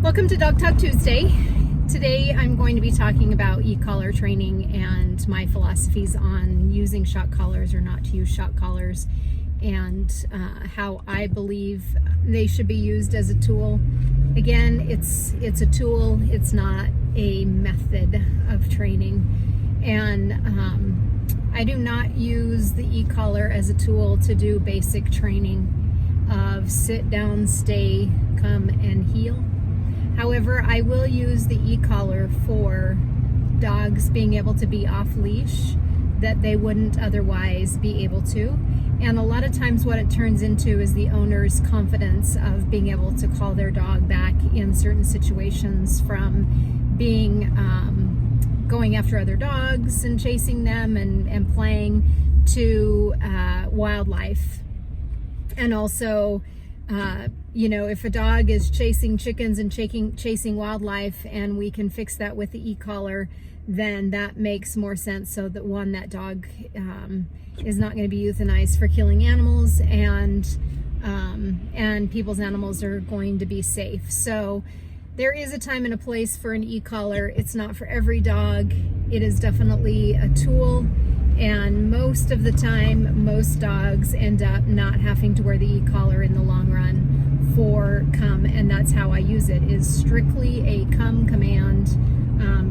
Welcome to Dog Talk Tuesday. Today I'm going to be talking about e-collar training and my philosophies on using shock collars or not to use shock collars, and how I believe they should be used as a tool. Again, it's a tool, it's not a method of training, and I do not use the e-collar as a tool to do basic training of sit down, stay, come, and heel. However, I will use the e-collar for dogs being able to be off leash that they wouldn't otherwise be able to. And a lot of times what it turns into is the owner's confidence of being able to call their dog back in certain situations from being going after other dogs and chasing them and playing to wildlife. And also, if a dog is chasing chickens and chasing wildlife and we can fix that with the e-collar, then that makes more sense. So that dog is not going to be euthanized for killing animals, and people's animals are going to be safe. So there is a time and a place for an e-collar. It's not for every dog. It is definitely a tool. And most of the time, most dogs end up not having to wear the e-collar in the long run for come, and that's how I use it, is strictly a come command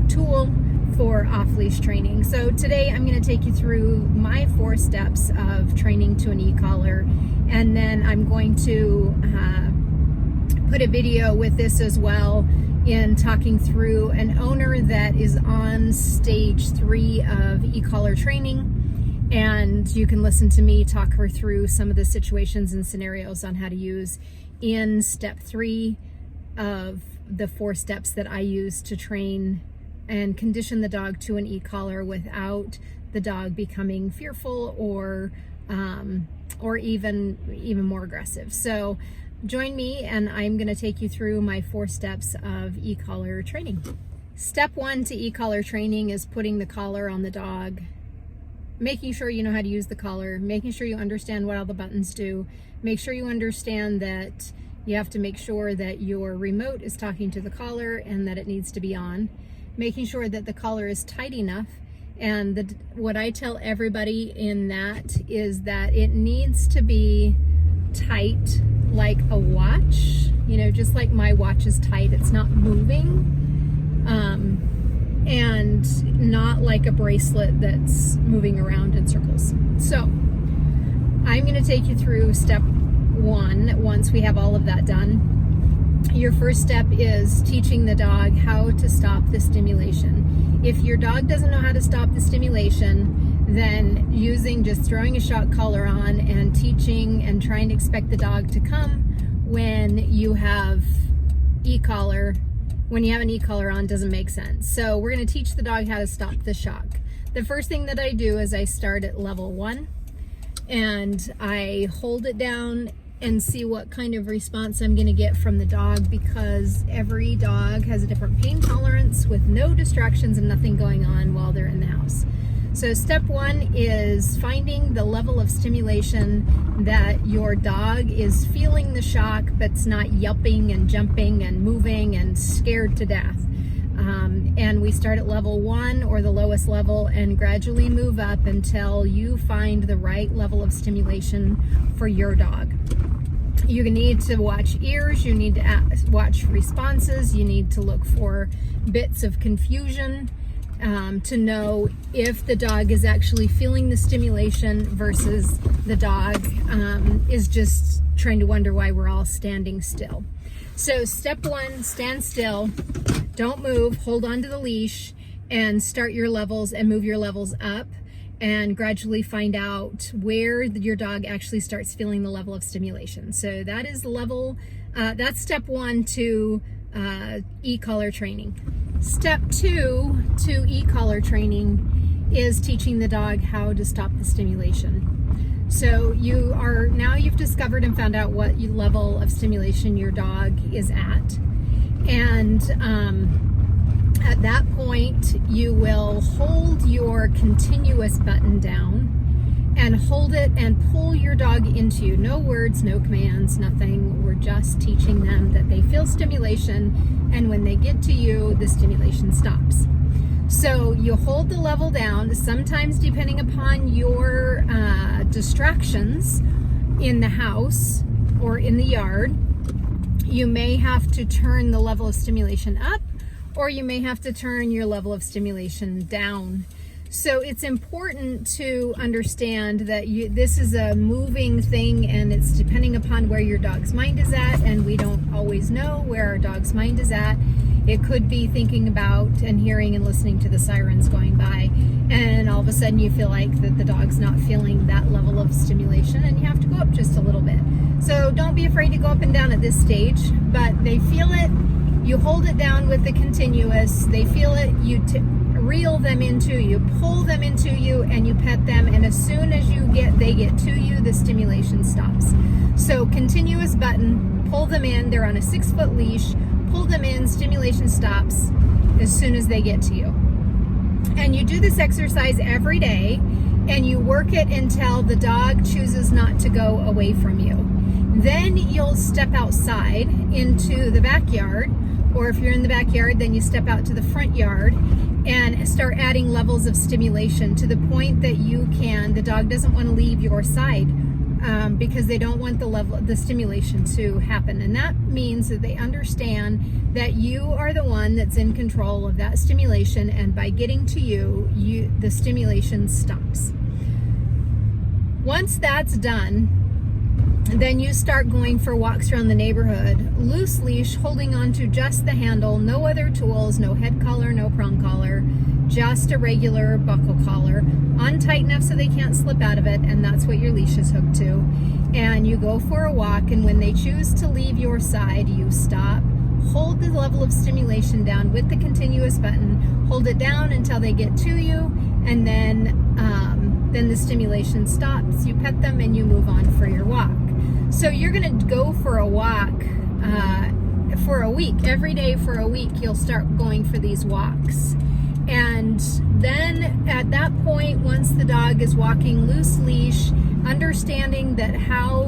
tool for off-leash training. So today I'm going to take you through my 4 steps of training to an e-collar, and then I'm going to put a video with this as well in talking through an owner that is on stage 3 of e-collar training, and you can listen to me talk her through some of the situations and scenarios on how to use in step 3 of the 4 steps that I use to train and condition the dog to an e-collar without the dog becoming fearful or even more aggressive. So join me, and I'm going to take you through my 4 steps of e-collar training. Step 1 to e-collar training is putting the collar on the dog, making sure you know how to use the collar, making sure you understand what all the buttons do, make sure you understand that you have to make sure that your remote is talking to the collar and that it needs to be on, making sure that the collar is tight enough. And what I tell everybody in that is that it needs to be tight like a watch, just like my watch is tight, it's not moving, and not like a bracelet that's moving around in circles. So I'm going to take you through step 1 once we have all of that done. Your first step is teaching the dog how to stop the stimulation. If your dog doesn't know how to stop the stimulation, then just throwing a shock collar on and teaching and trying to expect the dog to come when you have an e-collar on doesn't make sense. So we're going to teach the dog how to stop the shock. The first thing that I do is I start at level 1 and I hold it down and see what kind of response I'm going to get from the dog, because every dog has a different pain tolerance with no distractions and nothing going on while they're in the house. So step 1 is finding the level of stimulation that your dog is feeling the shock, but's not yelping and jumping and moving and scared to death. And we start at level 1 or the lowest level and gradually move up until you find the right level of stimulation for your dog. You need to watch ears, you need to watch responses, you need to look for bits of confusion to know if the dog is actually feeling the stimulation versus the dog is just trying to wonder why we're all standing still. So step 1, stand still, don't move, hold on to the leash, and start your levels and move your levels up, and gradually find out where your dog actually starts feeling the level of stimulation. So that is that's step 1 to e-collar training. Step 2 to e-collar training is teaching the dog how to stop the stimulation. So you've discovered and found out what level of stimulation your dog is at, and at that point you will hold your continuous button down and hold it and pull your dog into you. No words, no commands, nothing. We're just teaching them that they feel stimulation, and when they get to you, the stimulation stops. So you hold the level down. Sometimes, depending upon your distractions in the house or in the yard, you may have to turn the level of stimulation up, or you may have to turn your level of stimulation down. So it's important to understand that this is a moving thing, and it's depending upon where your dog's mind is at, and we don't always know where our dog's mind is at. It could be thinking about and hearing and listening to the sirens going by, and all of a sudden you feel like that the dog's not feeling that level of stimulation, and you have to go up just a little bit. So don't be afraid to go up and down at this stage, but they feel it. You hold it down with the continuous. They feel it. You reel them into you, pull them into you, and you pet them, and as soon as they get to you, the stimulation stops. So continuous button, pull them in. They're on a 6-foot leash, pull them in, stimulation stops as soon as they get to you. And you do this exercise every day, and you work it until the dog chooses not to go away from you. Then you'll step outside into the backyard, or if you're in the backyard, then you step out to the front yard and start adding levels of stimulation to the point that the dog doesn't want to leave your side, because they don't want the stimulation to happen. And that means that they understand that you are the one that's in control of that stimulation, and by getting to you, the stimulation stops. Once that's done, then you start going for walks around the neighborhood, loose leash, holding on to just the handle, no other tools, no head collar, no prong collar, just a regular buckle collar, on tight enough so they can't slip out of it, and that's what your leash is hooked to. And you go for a walk, and when they choose to leave your side, you stop, hold the level of stimulation down with the continuous button, hold it down until they get to you, and then the stimulation stops. You pet them and you move on for your walk. So you're going to go for a walk for a week. Every day for a week, you'll start going for these walks. And then at that point, once the dog is walking loose leash, understanding that how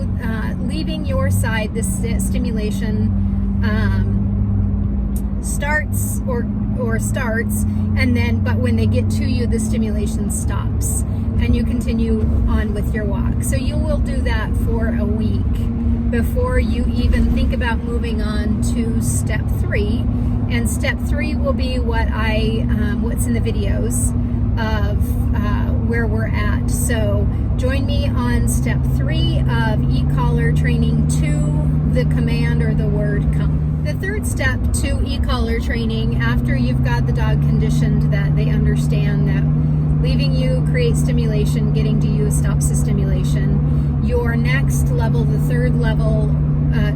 leaving your side, this stimulation starts or starts, and then but when they get to you, the stimulation stops, and you continue on with your walk. So you will do that for a week before you even think about moving on to step 3. And step 3 will be what's in the videos of where we're at. So join me on step 3 of Ecollar training to the command or the word come. The third step to Ecollar training, after you've got the dog conditioned that they understand that leaving you creates stimulation, getting to you stops the stimulation, your next level, the third level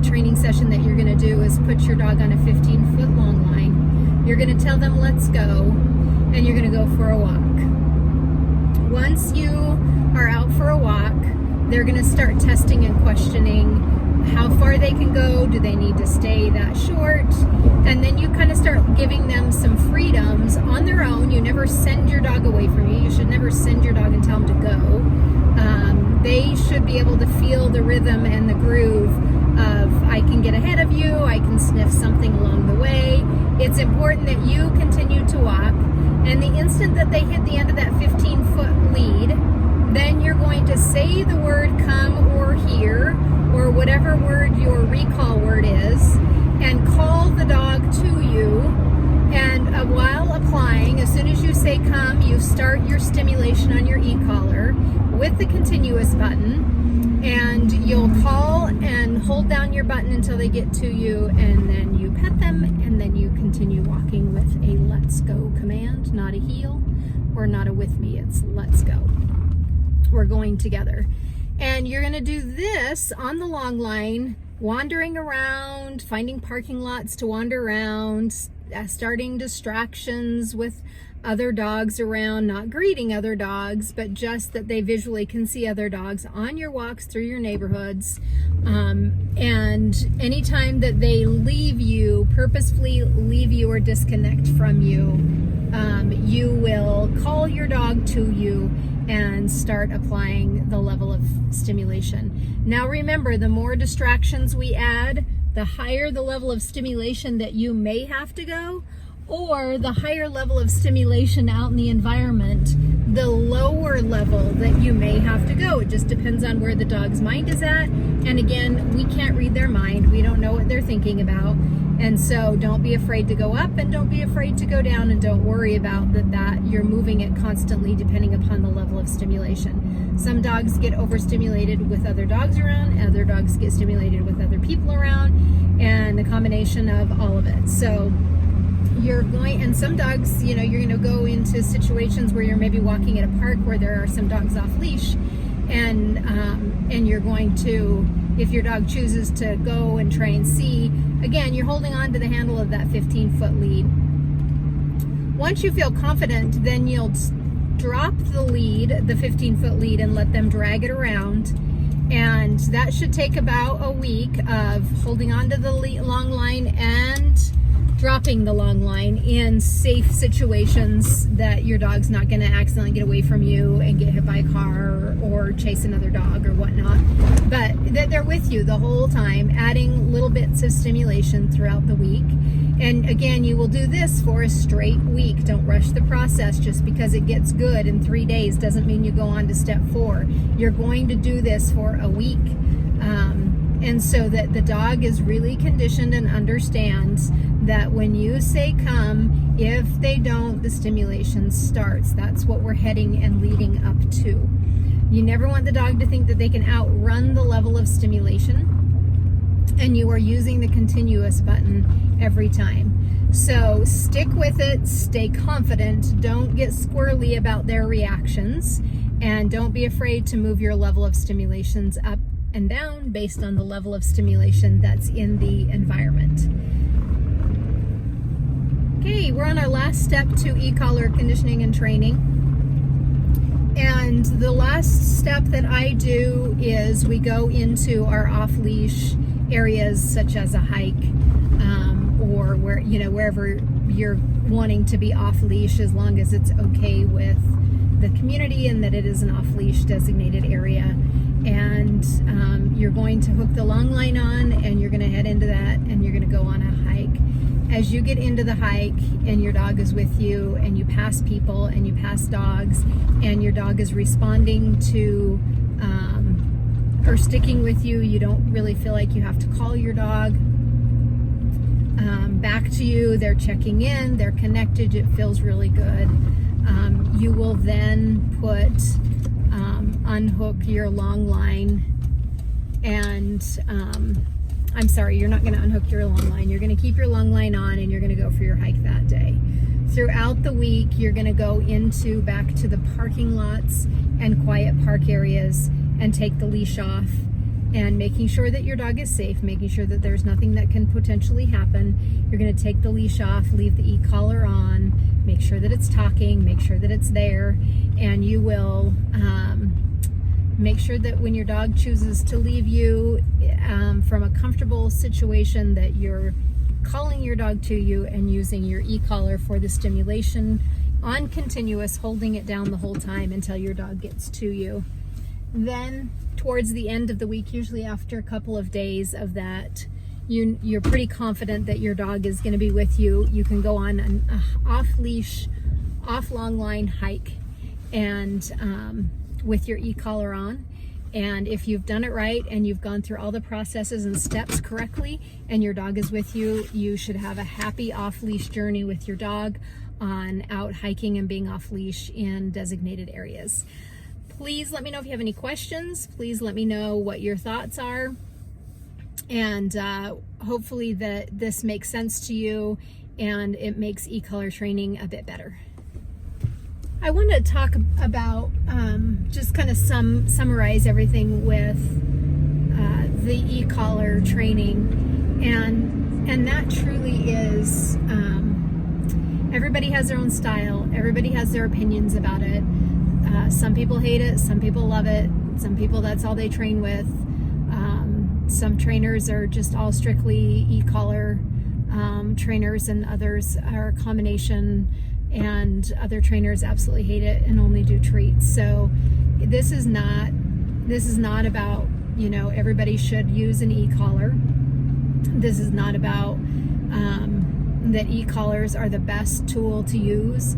training session that you're going to do is put your dog on a 15-foot long line. You're going to tell them let's go, and you're going to go for a walk. Once you are out for a walk, they're going to start testing and questioning how far they can go. Do they need to stay that short? And then you kind of start giving them some freedoms on their own. You never send your dog away from you. You should never send your dog and tell them to go. They should be able to feel the rhythm and the groove of I can get ahead of you, I can sniff something along the way. It's important that you continue to walk, and the instant that they hit the end of that 15-foot lead, then you're going to say the word come or here, or whatever word your recall word is, and call the dog to you. And while applying, as soon as you say come, you start your stimulation on your e-collar with the continuous button, and you'll call and hold down your button until they get to you, and then you pet them, and then you continue walking with a let's go command, not a heel or not a with me. It's let's go. We're going together. And you're going to do this on the long line, wandering around, finding parking lots to wander around, starting distractions with other dogs around, not greeting other dogs, but just that they visually can see other dogs on your walks through your neighborhoods. And anytime that they leave you, purposefully leave you or disconnect from you, you will call your dog to you, and start applying the level of stimulation. Now remember, the more distractions we add, the higher the level of stimulation that you may have to go, or the higher level of stimulation out in the environment, the lower level that you may have to go. It just depends on where the dog's mind is at. And again, we can't read their mind. We don't know what they're thinking about. And so don't be afraid to go up and don't be afraid to go down, and don't worry about that you're moving it constantly depending upon the level of stimulation. Some dogs get overstimulated with other dogs around, other dogs get stimulated with other people around, and a combination of all of it. So and some dogs, you're going to go into situations where you're maybe walking at a park where there are some dogs off leash, and you're going to, if your dog chooses to go and try and see, again, you're holding on to the handle of that 15-foot lead. Once you feel confident, then you'll drop the lead, the 15-foot lead, and let them drag it around. And that should take about a week of holding on to the long line and dropping the long line in safe situations that your dog's not going to accidentally get away from you and get hit by a car or chase another dog or whatnot, but that they're with you the whole time, adding little bits of stimulation throughout the week. And again, you will do this for a straight week. Don't rush the process. Just because it gets good in 3 days doesn't mean you go on to step 4. You're going to do this for a week. And so that the dog is really conditioned and understands that when you say come, if they don't, the stimulation starts. That's what we're heading and leading up to. You never want the dog to think that they can outrun the level of stimulation, and you are using the continuous button every time. So stick with it, stay confident, don't get squirrely about their reactions, and don't be afraid to move your level of stimulations up and down based on the level of stimulation that's in the environment. Okay, we're on our last step to e-collar conditioning and training. And the last step that I do is we go into our off-leash areas, such as a hike, or wherever you're wanting to be off-leash, as long as it's okay with the community and that it is an off-leash designated area. And you're going to hook the long line on, and you're going to head into that, and you're going to go on a hike. As you get into the hike and your dog is with you, and you pass people and you pass dogs, and your dog is responding to or sticking with you, you don't really feel like you have to call your dog back to you. They're checking in, they're connected, it feels really good. You will then unhook your long line, and I'm sorry, you're not going to unhook your long line. You're going to keep your long line on, and you're going to go for your hike that day. Throughout the week, you're going to go back to the parking lots and quiet park areas and take the leash off, and making sure that your dog is safe, making sure that there's nothing that can potentially happen. You're going to take the leash off, leave the e-collar on, make sure that it's talking, make sure that it's there, and you will make sure that when your dog chooses to leave you from a comfortable situation, that you're calling your dog to you and using your e-collar for the stimulation on continuous, holding it down the whole time until your dog gets to you. Then towards the end of the week, usually after a couple of days of that, you're pretty confident that your dog is going to be with you. You can go on an off-leash, off-long line hike, and with your e-collar on. And if you've done it right and you've gone through all the processes and steps correctly and your dog is with you, you should have a happy off-leash journey with your dog on out hiking and being off-leash in designated areas. Please let me know if you have any questions. Please let me know what your thoughts are. And hopefully that this makes sense to you and it makes e-collar training a bit better. I want to talk about, just kind of summarize everything with the e-collar training, and that truly is, everybody has their own style, everybody has their opinions about it. Some people hate it, some people love it, some people that's all they train with. Some trainers are just all strictly e-collar trainers, and others are a combination. and other trainers absolutely hate it and only do treats. So this is not about, you know, everybody should use an e-collar. This is not about that e-collars are the best tool to use.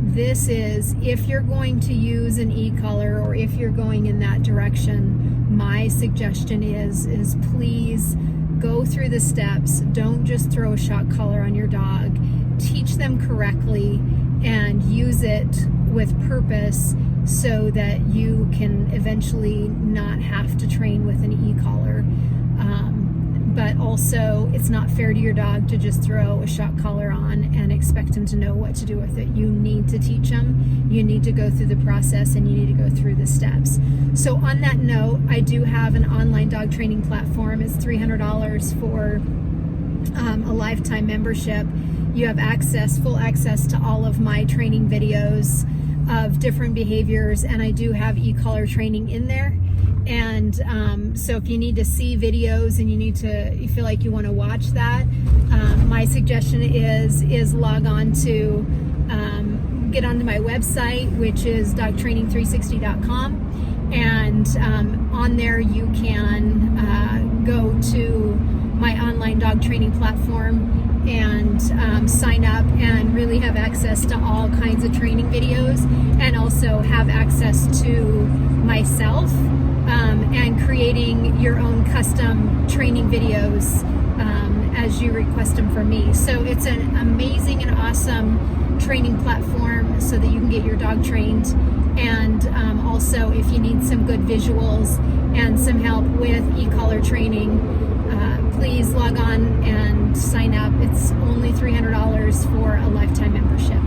This is, if you're going to use an e-collar, or if you're going in that direction, my suggestion is please go through the steps. Don't just throw a shock collar on your dog. Teach them correctly and use it with purpose so that you can eventually not have to train with an e-collar. But also, it's not fair to your dog to just throw a shock collar on and expect him to know what to do with it. You need to teach him. You need to go through the process, and you need to go through the steps. So on that note, I do have an online dog training platform. It's $300 for a lifetime membership. You have full access to all of my training videos of different behaviors, and I do have e-collar training in there. And so if you need to see videos and you feel like you want to watch that, my suggestion is log on to, get onto my website, which is dogtraining360.com, and on there you can go to my online dog training platform and sign up and really have access to all kinds of training videos, and also have access to myself and creating your own custom training videos as you request them from me. So it's an amazing and awesome training platform so that you can get your dog trained. And also, if you need some good visuals and some help with e-collar training, please log on and sign up. It's only $300 for a lifetime membership.